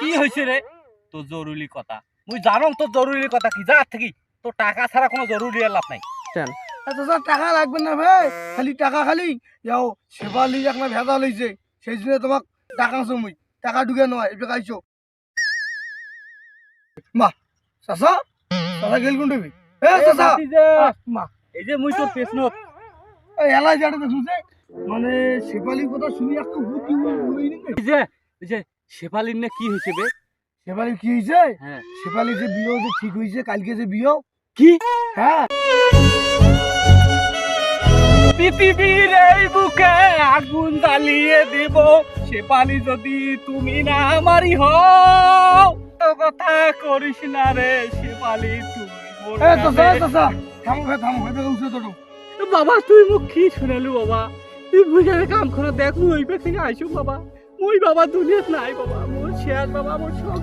কি হয়েছে রে তোর জরুরি কথা? মুই জানো তোর জরুরি কথা কি, যা থাকি তোর টাকা ছাড়া কোনো জরুরি লাভ নাই। টাকা লাগবে না ভাই, খালি টাকা খালি যাও শেফালি একটা ভেজা লইছে, সেই জন্য তোমাক টাকা মুই টাকা ঢুকে নয় এবার আইছো মা চাচা চাচা গেল কোন দেবি মা এই যে মুই তোর পেছনত এলাই যাটা দেখছো যে মানে শেফালির কথা শুনি একটু বুদ্ধি এই যে শেফালির না কি হয়েছে বে? শেফালির কি হয়েছে? হ্যাঁ শেফালির যে বিয়ে যে ঠিক হয়েছে কালকে যে বিয়ে। কি? হ্যাঁ পৃথিবীর এই বুকে আগুন জ্বালিয়ে দিব শেফালি যদি তুমি না আমারই হও। তো কথা করিস না রে শেফালি, তুমি মোর বাবা তুই মুখ কি শুনালু বাবা? তুই বুঝে কাম করে দেখ মুই ওই থেকে আইসু বাবা। মুই বাবা দুনিয়াত নাই বাবা, মোর শেয়ার বাবা মোর শখ